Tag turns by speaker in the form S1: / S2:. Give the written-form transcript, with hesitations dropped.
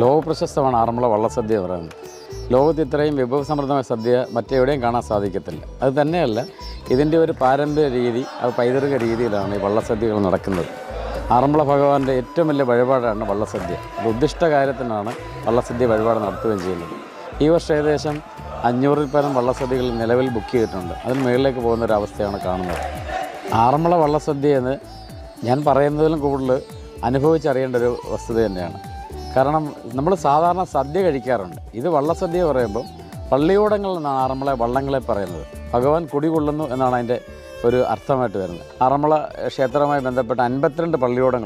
S1: ലോകപ്രശസ്തമാണ് ആറന്മുള വള്ളസദ്യ എന്ന് പറയുന്നത്. ലോകത്ത് ഇത്രയും വിഭവസമൃദ്ധമായ സദ്യ മറ്റെവിടെയും കാണാൻ സാധിക്കത്തില്ല. അത് തന്നെയല്ല, ഇതിൻ്റെ ഒരു പാരമ്പര്യ രീതി, അത് പൈതൃക രീതിയിലാണ് ഈ വള്ളസദ്യകൾ നടക്കുന്നത്. ആറന്മുള ഭഗവാന്റെ ഏറ്റവും വലിയ വഴിപാടാണ് വള്ളസദ്യ. അത് ഉദ്ദിഷ്ട കാര്യത്തിനാണ് വള്ളസദ്യ വഴിപാട് നടത്തുകയും ചെയ്യുന്നത്. ഈ വർഷം ഏകദേശം 500-ൽ പരം വള്ളസദ്യകൾ നിലവിൽ ബുക്ക് ചെയ്തിട്ടുണ്ട്. അതിന് മുകളിലേക്ക് പോകുന്നൊരവസ്ഥയാണ് കാണുന്നത്. ആറന്മുള വള്ളസദ്യ എന്ന് ഞാൻ പറയുന്നതിലും കൂടുതൽ അനുഭവിച്ചറിയേണ്ട ഒരു വസ്തുത തന്നെയാണ്. കാരണം നമ്മൾ സാധാരണ സദ്യ കഴിക്കാറുണ്ട്. ഇത് വള്ളസദ്യ പറയുമ്പോൾ പള്ളിയോടങ്ങൾ എന്നാണ് ആറന്മുള വള്ളങ്ങളെ പറയുന്നത്. ഭഗവാൻ കുടികൊള്ളുന്നു എന്നാണ് അതിൻ്റെ ഒരു അർത്ഥമായിട്ട് വരുന്നത്. ആറന്മുള ക്ഷേത്രവുമായി ബന്ധപ്പെട്ട 52 പള്ളിയോടങ്ങൾ